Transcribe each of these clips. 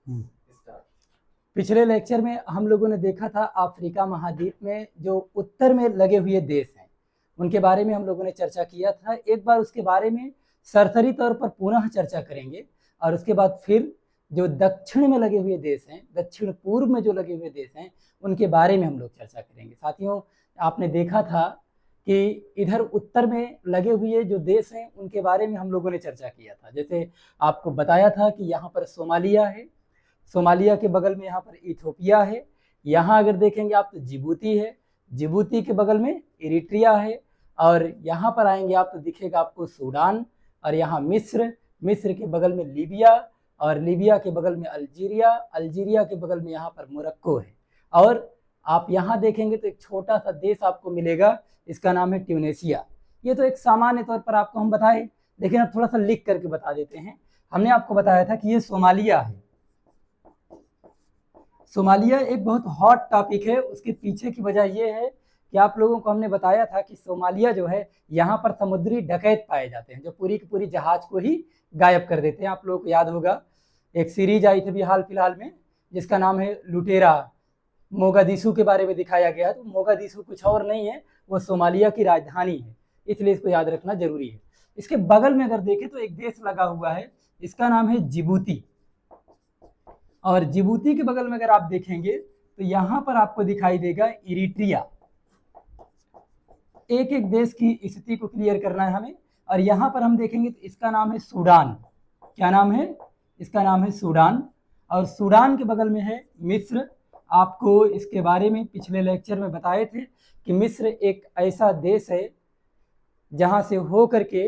हम्म। पिछले लेक्चर में हम लोगों ने देखा था अफ्रीका महाद्वीप में जो उत्तर में लगे हुए देश हैं उनके बारे में हम लोगों ने चर्चा किया था। एक बार उसके बारे में सरसरी तौर पर पुनः चर्चा करेंगे और उसके बाद फिर जो दक्षिण में लगे हुए देश हैं, दक्षिण पूर्व में जो लगे हुए देश हैं, उनके बारे में हम लोग चर्चा करेंगे। साथियों, आपने देखा था कि इधर उत्तर में लगे हुए जो देश हैं उनके बारे में हम लोगों ने चर्चा किया था। जैसे आपको बताया था कि यहाँ पर सोमालिया है, सोमालिया के बगल में यहाँ पर इथोपिया है, यहाँ अगर देखेंगे आप तो जिबूती है, जिबूती के बगल में इरिट्रिया है, और यहाँ पर आएंगे आप तो दिखेगा आपको सूडान, और यहाँ मिस्र, मिस्र के बगल में लीबिया, और लीबिया के बगल में अल्जीरिया, अल्जीरिया के बगल में यहाँ पर मोरक्को है। और आप यहाँ देखेंगे तो एक छोटा सा देश आपको मिलेगा, इसका नाम है ट्यूनेशिया। ये तो एक सामान्य तौर पर आपको हम बताए, लेकिन अब थोड़ा सा लिख करके बता देते हैं। हमने आपको बताया था कि ये सोमालिया है। सोमालिया एक बहुत हॉट टॉपिक है। उसके पीछे की वजह यह है कि आप लोगों को हमने बताया था कि सोमालिया जो है, यहाँ पर समुद्री डकैत पाए जाते हैं जो पूरी की पूरी जहाज को ही गायब कर देते हैं। आप लोगों को याद होगा एक सीरीज आई थी हाल फिलहाल में जिसका नाम है लुटेरा, मोगादिशु के बारे में दिखाया गया। तो मोगादिशु कुछ और नहीं है, वो सोमालिया की राजधानी है, इसलिए इसको याद रखना जरूरी है। इसके बगल में अगर देखें तो एक देश लगा हुआ है, इसका नाम है जिबूती। और जिबूती के बगल में अगर आप देखेंगे तो यहाँ पर आपको दिखाई देगा इरिट्रिया। एक एक देश की स्थिति को क्लियर करना है हमें। और यहाँ पर हम देखेंगे तो इसका नाम है सूडान। क्या नाम है? इसका नाम है सूडान। और सूडान के बगल में है मिस्र। आपको इसके बारे में पिछले लेक्चर में बताए थे कि मिस्र एक ऐसा देश है जहाँ से हो करके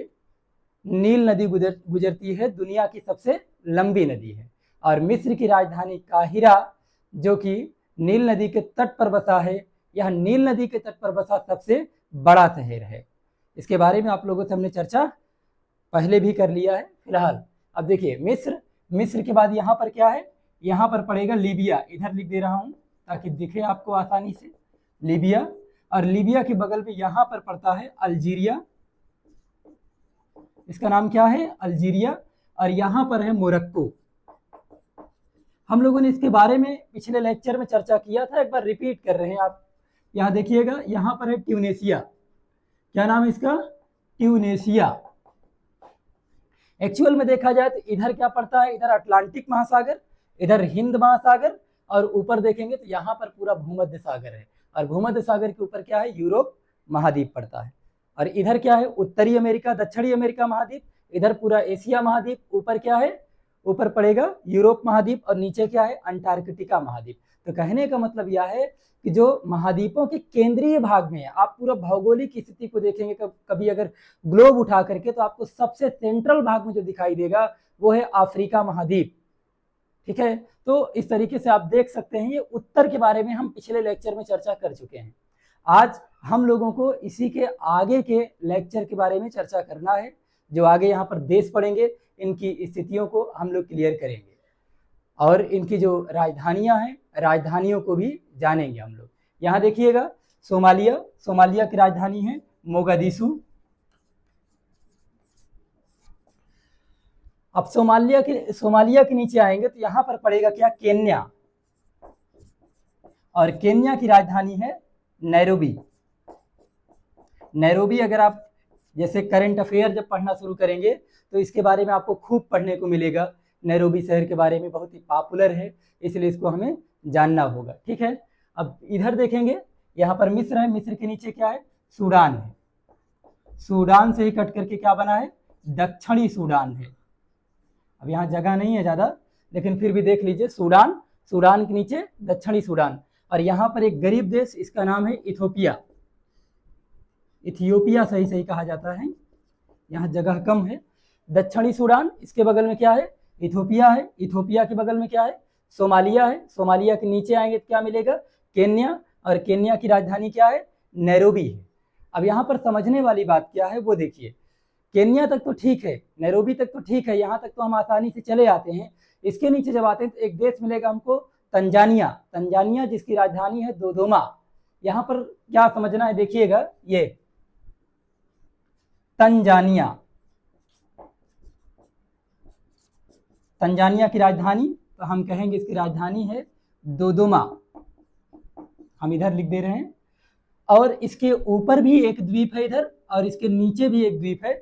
नील नदी गुजरती है, दुनिया की सबसे लंबी नदी है। और मिस्र की राजधानी काहिरा जो कि नील नदी के तट पर बसा है, यह नील नदी के तट पर बसा सबसे बड़ा शहर है। इसके बारे में आप लोगों से हमने चर्चा पहले भी कर लिया है। फिलहाल अब देखिए मिस्र, मिस्र के बाद यहाँ पर क्या है? यहाँ पर पड़ेगा लीबिया। इधर लिख दे रहा हूँ ताकि दिखे आपको आसानी से, लीबिया। और लीबिया के बगल में यहाँ पर पड़ता है अल्जीरिया, इसका नाम क्या है? अल्जीरिया। और यहाँ पर है मोरक्को। हम लोगों ने इसके बारे में पिछले लेक्चर में चर्चा किया था, एक बार रिपीट कर रहे हैं। आप यहाँ देखिएगा, यहाँ पर है ट्यूनेशिया। क्या नाम है इसका? ट्यूनेशिया। एक्चुअल में देखा जाए तो इधर क्या पड़ता है? इधर अटलांटिक महासागर, इधर हिंद महासागर, और ऊपर देखेंगे तो यहाँ पर पूरा भूमध्य सागर है। और भूमध्य सागर के ऊपर क्या है? यूरोप महाद्वीप पड़ता है। और इधर क्या है? उत्तरी अमेरिका, दक्षिणी अमेरिका महाद्वीप, इधर पूरा एशिया महाद्वीप, ऊपर क्या है? ऊपर पड़ेगा यूरोप महाद्वीप, और नीचे क्या है? अंटार्कटिका महाद्वीप। तो कहने का मतलब यह है कि जो महाद्वीपों के केंद्रीय भाग में है, आप पूरा भौगोलिक स्थिति को देखेंगे कभी अगर ग्लोब उठा करके, तो आपको सबसे सेंट्रल भाग में जो दिखाई देगा वो है अफ्रीका महाद्वीप। ठीक है, तो इस तरीके से आप देख सकते हैं। ये उत्तर के बारे में हम पिछले लेक्चर में चर्चा कर चुके हैं। आज हम लोगों को इसी के आगे के लेक्चर के बारे में चर्चा करना है। जो आगे यहाँ पर देश पढ़ेंगे, इनकी स्थितियों को हम लोग क्लियर करेंगे और इनकी जो राजधानियां हैं, राजधानियों को भी जानेंगे हम लोग। यहाँ देखिएगा सोमालिया, सोमालिया की राजधानी है मोगादिशु। अब सोमालिया के नीचे आएंगे तो यहाँ पर पड़ेगा क्या? केन्या। और केन्या की राजधानी है नैरोबी। नैरोबी अगर आप जैसे करंट अफेयर जब पढ़ना शुरू करेंगे तो इसके बारे में आपको खूब पढ़ने को मिलेगा। नैरोबी शहर के बारे में बहुत ही पॉपुलर है, इसलिए इसको हमें जानना होगा। ठीक है, अब इधर देखेंगे, यहाँ पर मिस्र है, मिस्र के नीचे क्या है? सूडान है। सूडान से ही कट करके क्या बना है? दक्षिणी सूडान है। अब यहाँ जगह नहीं है ज़्यादा, लेकिन फिर भी देख लीजिए, सूडान, सूडान के नीचे दक्षिणी सूडान। और यहाँ पर एक गरीब देश, इसका नाम है इथोपिया। इथियोपिया सही कहा जाता है, यहाँ जगह कम है। दक्षिणी सूडान, इसके बगल में क्या है? इथोपिया है। इथोपिया के बगल में क्या है? सोमालिया है। सोमालिया के नीचे आएंगे तो क्या मिलेगा? केन्या। और केन्या की राजधानी क्या है? नैरोबी है। अब यहाँ पर समझने वाली बात क्या है वो देखिए। केन्या तक तो ठीक है, नैरोबी तक तो ठीक है, यहाँ तक तो हम आसानी से चले आते हैं। इसके नीचे जब आते हैं तो एक देश मिलेगा हमको, तंजानिया। तंजानिया जिसकी राजधानी है दोदोमा। यहाँ पर क्या समझना है देखिएगा, ये तंजानिया, तंजानिया की राजधानी तो हम कहेंगे इसकी राजधानी है दोदोमा, हम इधर लिख दे रहे हैं। और इसके ऊपर भी एक द्वीप है इधर, और इसके नीचे भी एक द्वीप है,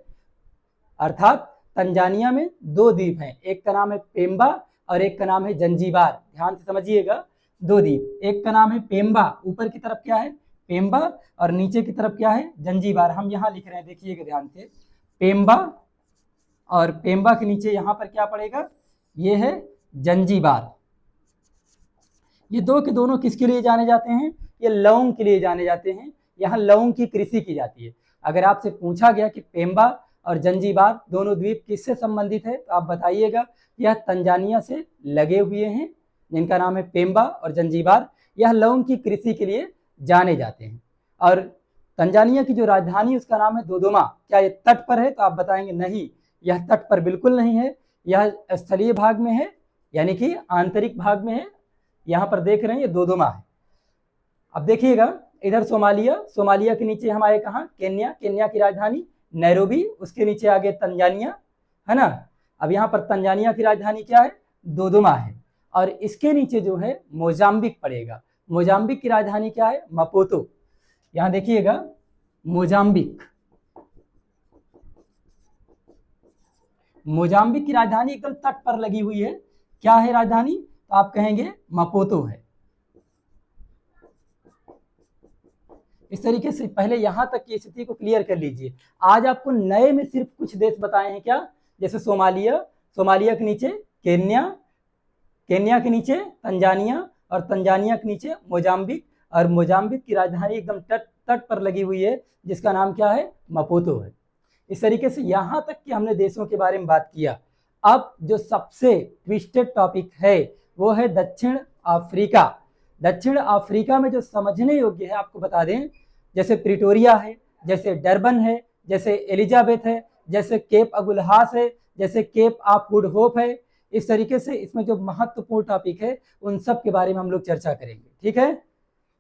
अर्थात तंजानिया में दो द्वीप हैं, एक का नाम है पेम्बा और एक का नाम है जंजीबार। ध्यान से समझिएगा, दो द्वीप, एक का नाम है पेम्बा, ऊपर की तरफ क्या है पेम्बा और नीचे की तरफ क्या है जंजीबार। हम यहाँ लिख रहे हैं, देखिएगा ध्यान से, पेम्बा और पेम्बा के नीचे यहाँ पर क्या पड़ेगा, ये है जंजीबार। ये दो के दोनों किसके लिए जाने जाते हैं, ये लौंग के लिए जाने जाते हैं। यहाँ लौंग की कृषि की जाती है। अगर आपसे पूछा गया कि पेम्बा और जंजीबार दोनों द्वीप किससे संबंधित है, तो आप बताइएगा यह तंजानिया से लगे हुए हैं, जिनका नाम है पेम्बा और जंजीबार। यह लौंग की कृषि के लिए जाने जाते हैं। और तंजानिया की जो राजधानी उसका नाम है दोदोमा। क्या ये तट पर है, तो आप बताएंगे नहीं, यह तट पर बिल्कुल नहीं है, यह स्थलीय भाग में है, यानी कि आंतरिक भाग में है। यहाँ पर देख रहे हैं ये दोदोमा है। अब देखिएगा इधर सोमालिया, सोमालिया के नीचे हम आए कहाँ, केन्या, केन्या की राजधानी नैरोबी, उसके नीचे आगे तंजानिया, है ना। अब यहाँ पर तंजानिया की राजधानी क्या है, दोदोमा है। और इसके नीचे जो है मोजाम्बिक पड़ेगा। मोजाम्बिक की राजधानी क्या है, मपोतो। यहाँ देखिएगा मोजाम्बिक, मोजाम्बिक की राजधानी एकदम तट पर लगी हुई है। क्या है राजधानी, तो आप कहेंगे मपोतो है। इस तरीके से पहले यहां तक की स्थिति को क्लियर कर लीजिए। आज आपको नए में सिर्फ कुछ देश बताए हैं, क्या, जैसे सोमालिया, सोमालिया के नीचे केन्या, केन्या के नीचे तंजानिया और तंजानिया के नीचे मोजाम्बिक, और मोजाम्बिक की राजधानी एकदम तट पर लगी हुई है, जिसका नाम क्या है, मपोतो है। इस तरीके से यहाँ तक कि हमने देशों के बारे में बात किया। अब जो सबसे ट्विस्टेड टॉपिक है वो है दक्षिण अफ्रीका। दक्षिण अफ्रीका में जो समझने योग्य है आपको बता दें, जैसे प्रिटोरिया है, जैसे डरबन है, जैसे एलिजाबेथ है, जैसे केप अगुलहास है, जैसे केप ऑफ गुड होप है। इस तरीके से इसमें जो महत्वपूर्ण टॉपिक है उन सब के बारे में हम लोग चर्चा करेंगे, ठीक है।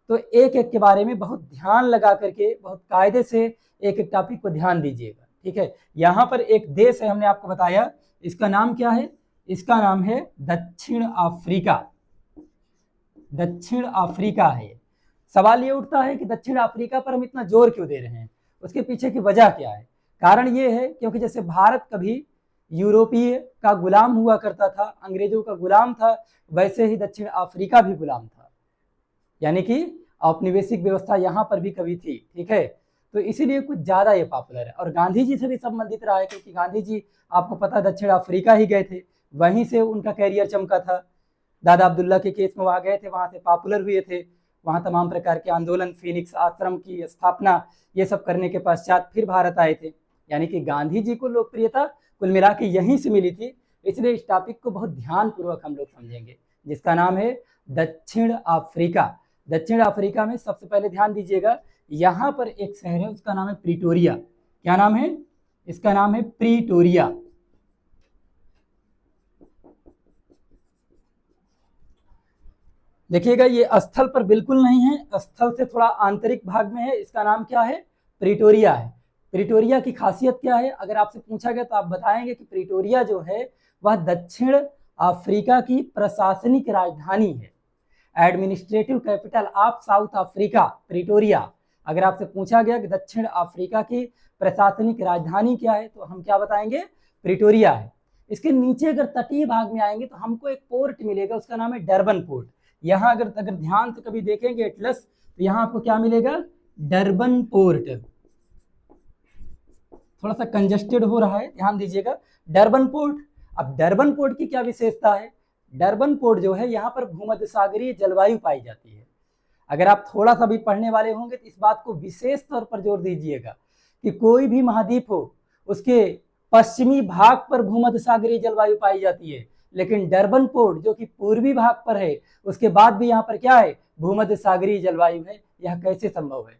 तो एक एक के बारे में बहुत ध्यान लगा करके, बहुत कायदे से एक एक टॉपिक को ध्यान दीजिएगा, ठीक है। यहाँ पर एक देश है, हमने आपको बताया, इसका नाम क्या है, इसका नाम है दक्षिण अफ्रीका। दक्षिण अफ्रीका है। सवाल ये उठता है कि दक्षिण अफ्रीका पर हम इतना जोर क्यों दे रहे हैं, उसके पीछे की वजह क्या है। कारण ये है क्योंकि जैसे भारत कभी यूरोपीय का गुलाम हुआ करता था, अंग्रेजों का गुलाम था, वैसे ही दक्षिण अफ्रीका भी गुलाम था, यानी कि औपनिवेशिक व्यवस्था यहाँ पर भी कभी थी, ठीक है। तो इसीलिए कुछ ज्यादा ये पॉपुलर है। और गांधी जी से भी संबंधित रहा है, क्योंकि गांधी जी आपको पता दक्षिण अफ्रीका ही गए थे, वहीं से उनका कैरियर चमका था। दादा अब्दुल्ला के केस में वहाँ गए थे, वहाँ से पॉपुलर हुए थे, वहाँ तमाम प्रकार के आंदोलन, फिनिक्स आश्रम की स्थापना, ये सब करने के पश्चात फिर भारत आए थे। यानी कि गांधी जी को लोकप्रियता कुल मिला के यहीं से मिली थी। इसलिए इस टॉपिक को बहुत ध्यानपूर्वक हम लोग समझेंगे, जिसका नाम है दक्षिण अफ्रीका। दक्षिण अफ्रीका में सबसे पहले ध्यान दीजिएगा, यहाँ पर एक शहर है, उसका नाम है प्रिटोरिया। क्या नाम है, इसका नाम है प्रिटोरिया। देखिएगा ये स्थल पर बिल्कुल नहीं है, स्थल से थोड़ा आंतरिक भाग में है। इसका नाम क्या है, प्रिटोरिया है। प्रिटोरिया की खासियत क्या है, अगर आपसे पूछा गया तो आप बताएंगे कि प्रिटोरिया जो है वह दक्षिण अफ्रीका की प्रशासनिक राजधानी है, administrative capital of south Africa, Pretoria. अगर आपसे पूछा गया कि दक्षिण अफ्रीका की प्रशासनिक राजधानी क्या है, तो हम क्या बताएंगे, प्रिटोरिया है। इसके नीचे अगर तटीय भाग में आएंगे तो हमको एक पोर्ट मिलेगा, उसका नाम है डरबन पोर्ट। यहाँ अगर ध्यान से कभी देखेंगे एटलस, तो यहाँ आपको क्या मिलेगा, डरबन पोर्ट। थोड़ा सा कंजेस्टेड हो रहा है, ध्यान दीजिएगा, डरबन पोर्ट। अब डरबन पोर्ट की क्या विशेषता है, डरबन पोर्ट जो है यहाँ पर भूमध्य सागरीय जलवायु पाई जाती है। अगर आप थोड़ा सा भी पढ़ने वाले होंगे तो इस बात को विशेष तौर पर जोर दीजिएगा कि कोई भी महाद्वीप हो, उसके पश्चिमी भाग पर भूमध्य सागरीय जलवायु पाई जाती है, लेकिन डरबन पोर्ट जो कि पूर्वी भाग पर है, उसके बाद भी यहाँ पर क्या है, भूमध्य सागरीय जलवायु है। यह कैसे संभव है,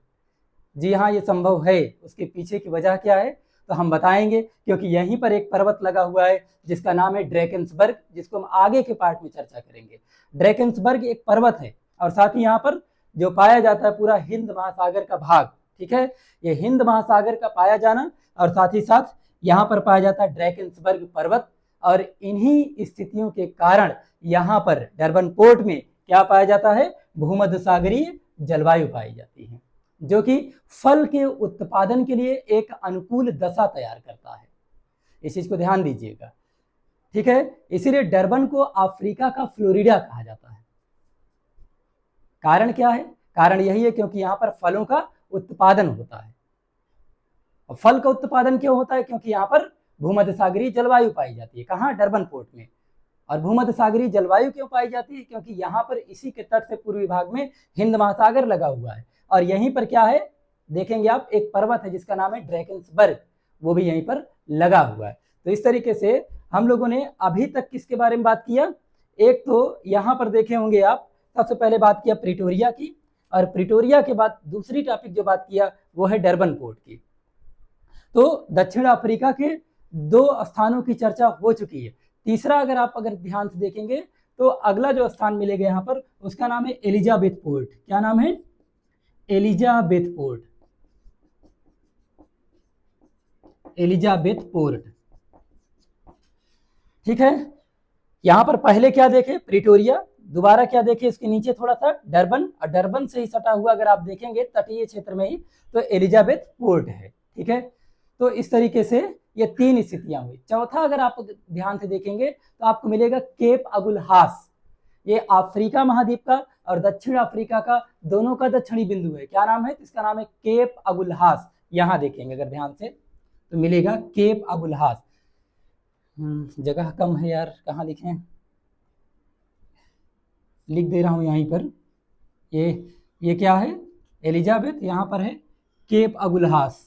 जी हाँ ये संभव है। उसके पीछे की वजह क्या है, तो हम बताएंगे, क्योंकि यहीं पर एक पर्वत लगा हुआ है जिसका नाम है ड्रैकेंसबर्ग, जिसको हम आगे के पार्ट में चर्चा करेंगे। ड्रैकेंसबर्ग एक पर्वत है, और साथ ही यहाँ पर जो पाया जाता है पूरा हिंद महासागर का भाग, ठीक है। ये हिंद महासागर का पाया जाना, और साथ ही साथ यहाँ पर पाया जाता है ड्रैकेंसबर्ग पर्वत, और इन्हीं स्थितियों के कारण यहाँ पर डरबन पोर्ट में क्या पाया जाता है, भूमध्य सागरीय जलवायु पाई जाती है, जो कि फल के उत्पादन के लिए एक अनुकूल दशा तैयार करता है। इस चीज को ध्यान दीजिएगा, ठीक है। इसीलिए डरबन को अफ्रीका का फ्लोरिडा कहा जाता है। कारण क्या है? कारण यही है क्योंकि यहाँ पर फलों का उत्पादन होता है। और फल का उत्पादन क्यों होता है? क्योंकि यहाँ पर भूमध्य सागरीय जलवायु पाई जाती है। कहाँ? डरबन पोर्ट में। और भूमध्य सागरीय जलवायु क्यों पाई जाती है? क्योंकि यहाँ पर इसी के तट से पूर्वी भाग में हिंद महासागर लगा हुआ है, और यहीं पर क्या है, देखेंगे आप, एक पर्वत है जिसका नाम है ड्रैकेंसबर्ग, वो भी यहीं पर लगा हुआ है। तो इस तरीके से हम लोगों ने अभी तक किसके बारे में बात किया? एक तो यहाँ पर देखे होंगे आप, सबसे पहले बात किया प्रिटोरिया की, और प्रिटोरिया के बाद दूसरी टॉपिक जो बात किया वो है डरबन पोर्ट की। तो दक्षिण अफ्रीका के 2 स्थानों की चर्चा हो चुकी है। तीसरा अगर ध्यान से देखेंगे तो अगला जो स्थान मिलेगा यहाँ पर, उसका नाम है एलिजाबेथ पोर्ट। क्या नाम है? Elizabeth port. एलिजाबेथ पोर्ट, ठीक है। यहां पर पहले क्या देखे? प्रिटोरिया। दोबारा क्या देखे? इसके नीचे थोड़ा सा डरबन, और डरबन से ही सटा हुआ अगर आप देखेंगे तटीय क्षेत्र में ही, तो एलिजाबेथ पोर्ट है, ठीक है। तो इस तरीके से ये 3 स्थितियां हुई। चौथा अगर आप ध्यान से देखेंगे तो आपको मिलेगा केप अगुल हास। ये अफ्रीका महाद्वीप का और दक्षिण अफ्रीका का दोनों का दक्षिणी बिंदु है। क्या नाम है? इसका नाम है केप अगुल हास। यहां देखेंगे अगर ध्यान से तो मिलेगा केप अगुल हास। जगह कम है यार, कहाँ लिखें? लिख दे रहा हूं यहीं पर। ये क्या है? एलिजाबेथ। यहां पर है केप अगुल हास।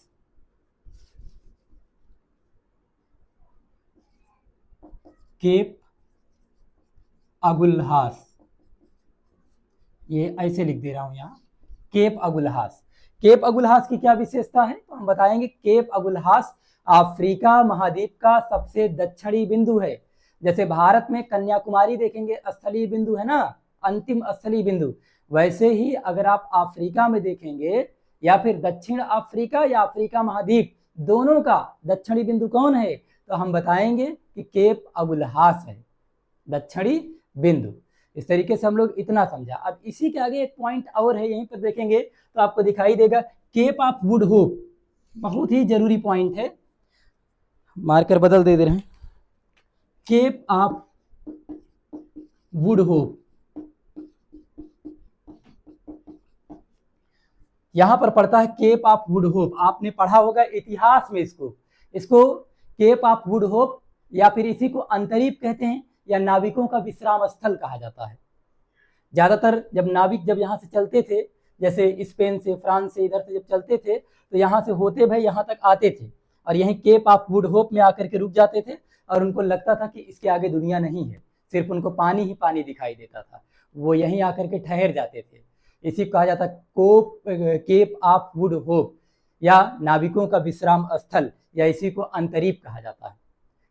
केप अगुल हास, ये ऐसे लिख दे रहा हूं यहाँ, केप अगुल हास। केप अगुल हास की क्या विशेषता है? तो हम बताएंगे केप अगुल हास अफ्रीका महाद्वीप का सबसे दक्षिणी बिंदु है। जैसे भारत में कन्याकुमारी देखेंगे स्थलीय बिंदु है ना, अंतिम स्थलीय बिंदु, वैसे ही अगर आप अफ्रीका में देखेंगे या फिर दक्षिण अफ्रीका या अफ्रीका महाद्वीप, दोनों का दक्षिणी बिंदु कौन है? तो हम बताएंगे कि केप अगुल हास है दक्षिणी बिंदु। इस तरीके से हम लोग इतना समझा। अब इसी के आगे एक पॉइंट और है, यहीं पर देखेंगे तो आपको दिखाई देगा केप ऑफ गुड होप। बहुत ही जरूरी पॉइंट है, मार्कर बदल दे रहे हैं। केप ऑफ गुड होप, यहां पर पड़ता है केप ऑफ गुड होप। आपने पढ़ा होगा इतिहास में इसको केप ऑफ गुड होप, या फिर इसी को अंतरीप कहते हैं, या नाविकों का विश्राम स्थल कहा जाता है। ज्यादातर जब नाविक जब यहाँ से चलते थे, जैसे स्पेन से, फ्रांस से, इधर से जब चलते थे, तो यहाँ से होते भाई यहाँ तक आते थे, और यहीं केप ऑफ गुड होप में आकर के रुक जाते थे, और उनको लगता था कि इसके आगे दुनिया नहीं है, सिर्फ उनको पानी ही पानी दिखाई देता था, वो यहीं आकर के ठहर जाते थे। इसी को कहा जाता केप ऑफ गुड होप, या नाविकों का विश्राम स्थल, या इसी को अंतरीप कहा जाता है।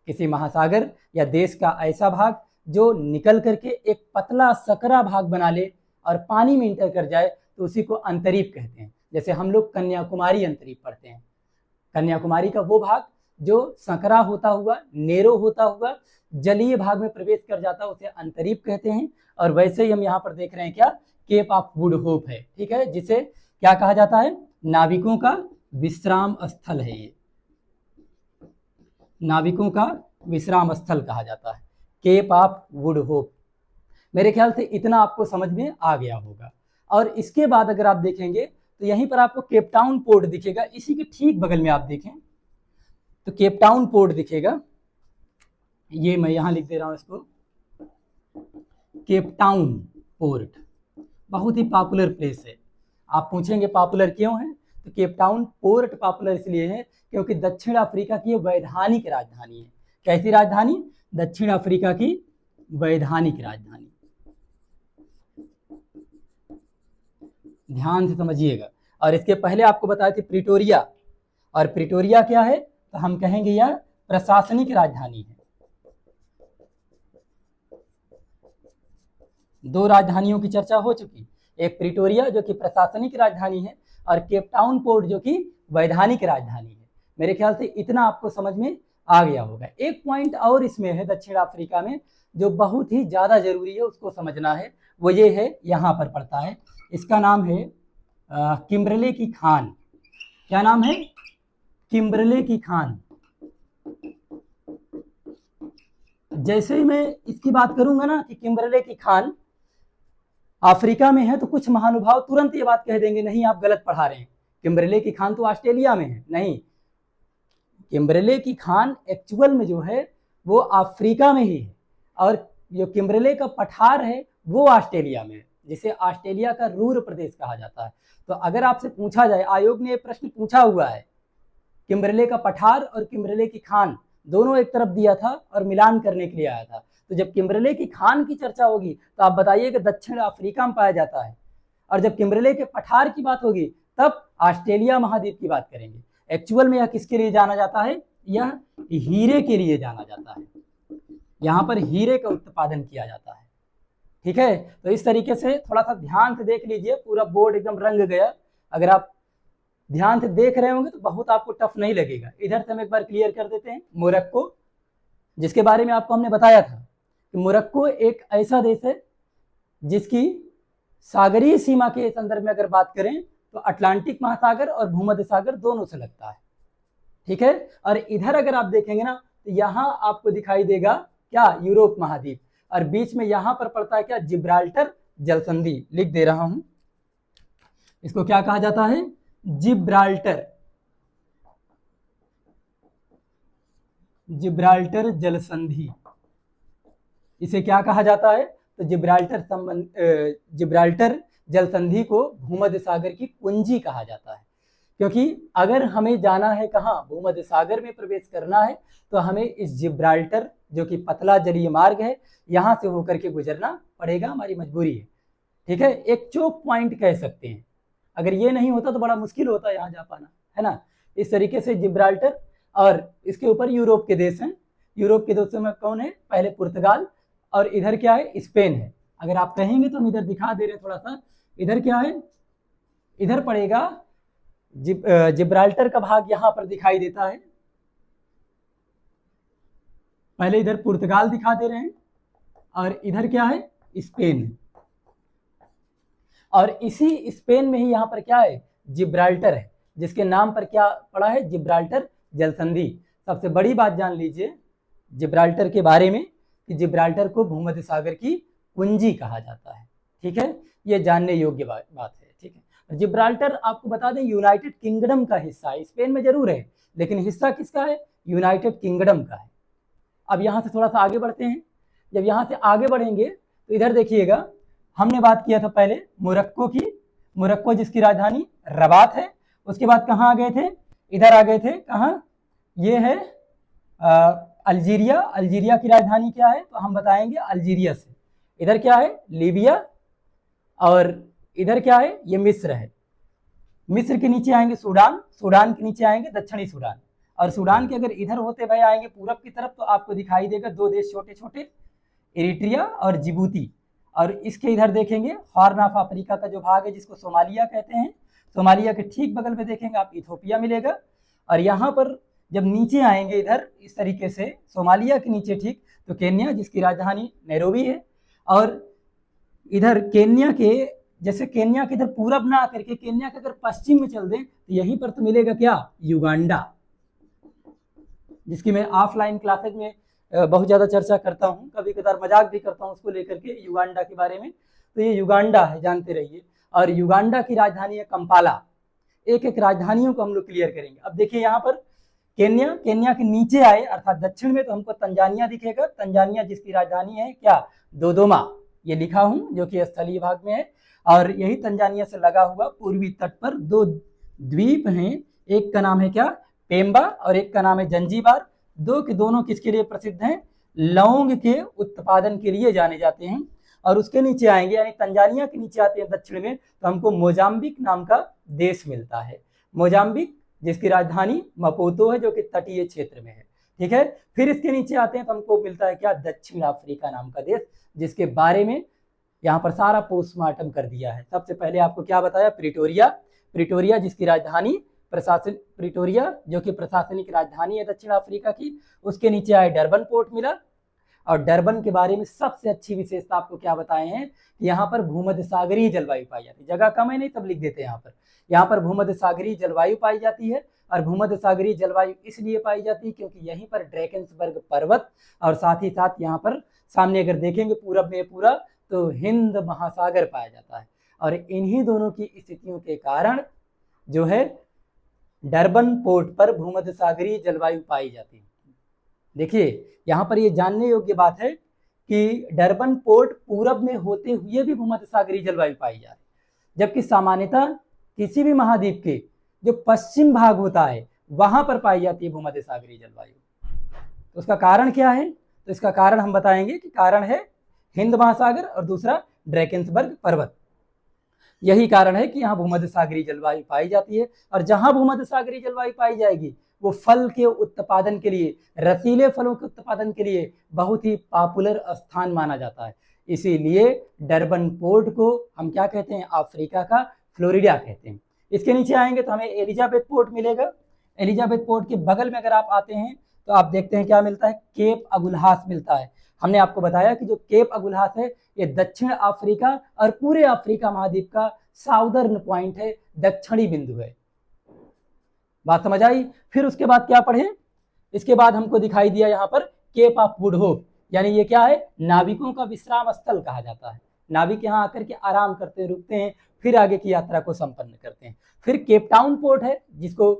किसी महासागर या देश का ऐसा भाग जो निकल करके एक पतला सकरा भाग बना ले और पानी में इंटर कर जाए, तो उसी को अंतरीप कहते हैं। जैसे हम लोग कन्याकुमारी अंतरीप पढ़ते हैं, कन्याकुमारी का वो भाग जो सकरा होता हुआ, नेरो होता हुआ जलीय भाग में प्रवेश कर जाता है, उसे अंतरीप कहते हैं। और वैसे ही हम यहाँ पर देख रहे हैं क्या, केप ऑफ गुड होप है, ठीक है, जिसे क्या कहा जाता है? नाविकों का विश्राम स्थल है। ये नाविकों का विश्राम स्थल कहा जाता है, केप ऑफ गुड होप। मेरे ख्याल से इतना आपको समझ में आ गया होगा। और इसके बाद अगर आप देखेंगे तो यहीं पर आपको केप टाउन पोर्ट दिखेगा, इसी के ठीक बगल में आप देखें तो केप टाउन पोर्ट दिखेगा। ये मैं यहाँ लिख दे रहा हूँ इसको, केप टाउन पोर्ट। बहुत ही पॉपुलर प्लेस है। आप पूछेंगे पॉपुलर क्यों है? तो केप टाउन पोर्ट पॉपुलर इसलिए है क्योंकि दक्षिण अफ्रीका की वैधानिक राजधानी है। कैसी राजधानी? दक्षिण अफ्रीका की वैधानिक राजधानी। ध्यान से समझिएगा। और इसके पहले आपको बताए थे प्रिटोरिया, और प्रिटोरिया क्या है? तो हम कहेंगे यह प्रशासनिक राजधानी है। 2 राजधानियों की चर्चा हो चुकी, एक प्रिटोरिया जो कि प्रशासनिक राजधानी है, और केप टाउन पोर्ट जो कि वैधानिक राजधानी है। मेरे ख्याल से इतना आपको समझ में आ गया होगा। एक पॉइंट और इसमें है दक्षिण अफ्रीका में जो बहुत ही ज़्यादा जरूरी है, उसको समझना है। वो ये है, यहाँ पर पड़ता है, इसका नाम है किम्बरले की खान। क्या नाम है? किम्बरले की खान। जैसे ही मैं इसकी बात करूंगा ना कि किम्बरले की खान अफ्रीका में है, तो कुछ महानुभाव तुरंत ये बात कह देंगे, नहीं आप गलत पढ़ा रहे हैं, किम्बरले की खान तो ऑस्ट्रेलिया में है। नहीं, किम्बरले की खान एक्चुअल में जो है वो अफ्रीका में ही है, और जो किम्बरले का पठार है वो ऑस्ट्रेलिया में है, जिसे ऑस्ट्रेलिया का रूर प्रदेश कहा जाता है। तो अगर आपसे पूछा जाए, आयोग ने प्रश्न पूछा हुआ है, किम्बरले का पठार और किम्बरले की खान दोनों एक तरफ दिया था और मिलान करने के लिए आया था, तो जब किम्बरले की खान की चर्चा होगी तो आप बताइए कि दक्षिण अफ्रीका में पाया जाता है, और जब किम्बरले के पठार की बात होगी तब ऑस्ट्रेलिया महाद्वीप की बात करेंगे। एक्चुअल में यह किसके लिए जाना जाता है? यह हीरे के लिए जाना जाता है, यहाँ पर हीरे का उत्पादन किया जाता है। ठीक है, तो इस तरीके से थोड़ा सा ध्यान से देख लीजिए, पूरा बोर्ड एकदम रंग गया। अगर आप ध्यान से देख रहे होंगे तो बहुत आपको टफ नहीं लगेगा। इधर से हम एक बार क्लियर कर देते हैं। मोरक्को, जिसके बारे में आपको हमने बताया था कि मोरक्को एक ऐसा देश है जिसकी सागरीय सीमा के संदर्भ में अगर बात करें तो अटलांटिक महासागर और भूमध्य सागर दोनों से लगता है। ठीक है, और इधर अगर आप देखेंगे ना तो यहाँ आपको दिखाई देगा क्या? यूरोप महाद्वीप, और बीच में यहाँ पर पड़ता है क्या? जिब्राल्टर जलसंधि। लिख दे रहा हूं, इसको क्या कहा जाता है? जिब्राल्टर, जिब्राल्टर जलसंधि, इसे क्या कहा जाता है? तो जिब्राल्टर जलसंधि को भूमध्य सागर की कुंजी कहा जाता है, क्योंकि अगर हमें जाना है कहाँ? भूमध्य सागर में प्रवेश करना है तो हमें इस जिब्राल्टर, जो कि पतला जलीय मार्ग है, यहाँ से होकर के गुजरना पड़ेगा, हमारी मजबूरी है। ठीक है, एक चोक पॉइंट कह सकते हैं। अगर ये नहीं होता तो बड़ा मुश्किल होता यहाँ जा पाना, है ना। इस तरीके से जिब्राल्टर, और इसके ऊपर यूरोप के देश हैं। यूरोप के देशों में कौन है? पहले पुर्तगाल, और इधर क्या है? स्पेन है। अगर आप कहेंगे तो हम इधर दिखा दे रहे हैं थोड़ा सा, इधर क्या है? इधर पड़ेगा जिब्राल्टर का भाग यहाँ पर दिखाई देता है। पहले इधर पुर्तगाल दिखा दे रहे हैं, और इधर क्या है? स्पेन। और इसी स्पेन में ही यहाँ पर क्या है? जिब्राल्टर है, जिसके नाम पर क्या पड़ा है? जिब्राल्टर जलसंधि। सबसे बड़ी बात जान लीजिए जिब्राल्टर के बारे में कि जिब्राल्टर को भूमध्य सागर की कुंजी कहा जाता है। ठीक है, ये जानने योग्य बात है। ठीक है, जिब्राल्टर आपको बता दें यूनाइटेड किंगडम का हिस्सा है। स्पेन में जरूर है, लेकिन हिस्सा किसका है? यूनाइटेड किंगडम का है। अब यहाँ से थोड़ा सा आगे बढ़ते हैं। जब यहाँ से आगे बढ़ेंगे तो इधर देखिएगा, हमने बात किया था पहले मोरक्को की। मोरक्को जिसकी राजधानी रबात है। उसके बाद कहाँ आ गए थे? इधर आ गए थे। कहाँ? ये है अल्जीरिया। अल्जीरिया की राजधानी क्या है? तो हम बताएंगे अल्जीरिया से। इधर क्या है? लीबिया। और इधर क्या है? ये मिस्र है। मिस्र के नीचे आएंगे सूडान। सूडान के नीचे आएंगे दक्षिणी सूडान। और सूडान के अगर इधर होते भाई आएंगे पूरब की तरफ तो आपको दिखाई देगा दो देश छोटे छोटे, इरिट्रिया और जिबूती। और इसके इधर देखेंगे हॉर्न ऑफ अफ्रीका का जो भाग है जिसको सोमालिया कहते हैं। सोमालिया के ठीक बगल में देखेंगे आप इथोपिया मिलेगा। और यहाँ पर जब नीचे आएंगे इधर इस तरीके से सोमालिया के नीचे ठीक तो केन्या जिसकी राजधानी नैरोबी है। और इधर केन्या के जैसे केन्या के इधर पूरब ना आकर के केन्या के अगर पश्चिम में चल दें तो यहीं पर तो मिलेगा क्या? युगांडा, जिसकी मैं ऑफलाइन क्लासेज में बहुत ज़्यादा चर्चा करता हूँ, कभी कभार मजाक भी करता हूँ उसको लेकर के युगांडा के बारे में। तो ये युगांडा है, जानते रहिए। और युगांडा की राजधानी है कंपाला। एक एक राजधानियों को हम लोग क्लियर करेंगे। अब देखिए यहाँ पर केन्या, केन्या के नीचे आए अर्थात दक्षिण में तो हमको तंजानिया दिखेगा। तंजानिया जिसकी राजधानी है क्या? दोदोमा। ये लिखा हूँ जो कि स्थलीय भाग में है। और यही तंजानिया से लगा हुआ पूर्वी तट पर दो द्वीप हैं, एक का नाम है क्या? पेम्बा, और एक का नाम है जंजीबार। दो के दोनों किसके लिए प्रसिद्ध हैं? लौंग के उत्पादन के लिए जाने जाते हैं। और उसके नीचे आएंगे यानी तंजानिया के नीचे आते हैं दक्षिण में तो हमको मोजाम्बिक नाम का देश मिलता है। मोजाम्बिक जिसकी राजधानी मपूतो है जो कि तटीय क्षेत्र में है। ठीक है, फिर इसके नीचे आते हैं तो हमको मिलता है क्या? दक्षिण अफ्रीका नाम का देश, जिसके बारे में यहाँ पर सारा पोस्टमार्टम कर दिया है। सबसे पहले आपको क्या बताया? प्रिटोरिया। प्रिटोरिया जिसकी राजधानी प्रशासन प्रिटोरिया जो कि प्रशासनिक राजधानी है दक्षिण अफ्रीका की, उसके नीचे आए डरबन पोर्ट मिला। और डरबन के बारे में सबसे अच्छी विशेषता आपको क्या बताए हैं कि यहाँ पर भूमध्य सागरीय जलवायु पाई जाती है। जगह कम है नहीं तब लिख देते हैं यहाँ पर भूमध्य सागरीय जलवायु पाई जाती है। और भूमध्य सागरीय जलवायु इसलिए पाई जाती है क्योंकि यहीं पर ड्रैकेंसबर्ग पर्वत और साथ ही साथ यहाँ पर सामने अगर देखेंगे पूरब में पूरा तो हिंद महासागर पाया जाता है। और इन्हीं दोनों की स्थितियों के कारण जो है डरबन पोर्ट पर भूमध्य सागरीय जलवायु पाई जाती है। देखिए यहाँ पर ये जानने योग्य बात है कि डरबन पोर्ट पूरब में होते हुए भी भूमध्य सागरीय जलवायु पाई जा रही है, जबकि सामान्यतः किसी भी महाद्वीप के जो पश्चिम भाग होता है वहां पर पाई जाती है भूमध्य सागरीय जलवायु। तो उसका कारण क्या है? तो इसका कारण हम बताएंगे कि कारण है हिंद महासागर और दूसरा ड्रैकेंसबर्ग पर्वत। यही कारण है कि यहाँ भूमध्य सागरीय जलवायु पाई जाती है। और जहां भूमध्य सागरीय जलवायु पाई जाएगी वो फल के उत्पादन के लिए, रसीले फलों के उत्पादन के लिए बहुत ही पॉपुलर स्थान माना जाता है। इसीलिए डरबन पोर्ट को हम क्या कहते हैं? अफ्रीका का फ्लोरिडा कहते हैं। इसके नीचे आएंगे तो हमें एलिजाबेथ पोर्ट मिलेगा। एलिजाबेथ पोर्ट के बगल में अगर आप आते हैं तो आप देखते हैं क्या मिलता है? केप अगुल्हास मिलता है। हमने आपको बताया कि जो केप अगुल्हास है ये दक्षिण अफ्रीका और पूरे अफ्रीका महाद्वीप का साउदर्न पॉइंट है, दक्षिणी बिंदु है। बात समझ आई? फिर उसके बाद क्या पढ़े? इसके बाद हमको दिखाई दिया यहाँ पर केप ऑफ गुड होप, यानी ये क्या है? नाविकों का विश्राम स्थल कहा जाता है। नाविक यहाँ आकर के आराम करते हैं, रुकते हैं, फिर आगे की यात्रा को संपन्न करते हैं। फिर केप टाउन पोर्ट है जिसको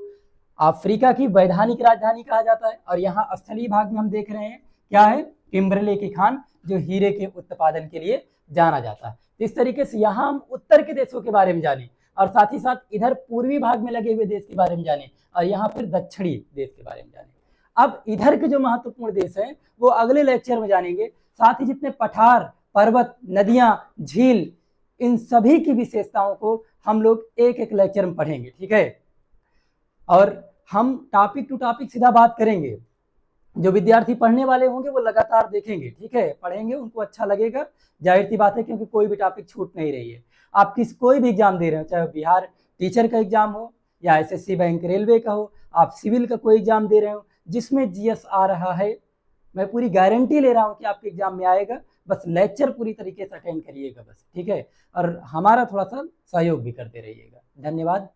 अफ्रीका की वैधानिक राजधानी कहा जाता है। और यहाँ स्थलीय भाग में हम देख रहे हैं क्या है? किम्बरले की खान जो हीरे के उत्पादन के लिए जाना जाता है। इस तरीके से यहाँ हम उत्तर के देशों के बारे में जाने और साथ ही साथ इधर पूर्वी भाग में लगे हुए देश के बारे में जाने और यहाँ फिर दक्षिणी देश के बारे में जाने। अब इधर के जो महत्वपूर्ण देश हैं वो अगले लेक्चर में जानेंगे। साथ ही जितने पठार, पर्वत, नदियां, झील, इन सभी की विशेषताओं को हम लोग एक एक लेक्चर में पढ़ेंगे, ठीक है? और हम टॉपिक टू टॉपिक सीधा बात करेंगे। जो विद्यार्थी पढ़ने वाले होंगे वो लगातार देखेंगे, ठीक है? पढ़ेंगे, उनको अच्छा लगेगा, जाहिर सी बात है, क्योंकि कोई भी टॉपिक छूट नहीं रही है। आप कोई भी एग्जाम दे रहे हो, चाहे बिहार टीचर का एग्जाम हो या एसएससी बैंक रेलवे का हो, आप सिविल का कोई एग्जाम दे रहे हो जिसमें जीएस आ रहा है, मैं पूरी गारंटी ले रहा हूँ कि आपके एग्जाम में आएगा। बस लेक्चर पूरी तरीके से अटेंड करिएगा बस, ठीक है? और हमारा थोड़ा सा सहयोग भी करते रहिएगा। धन्यवाद।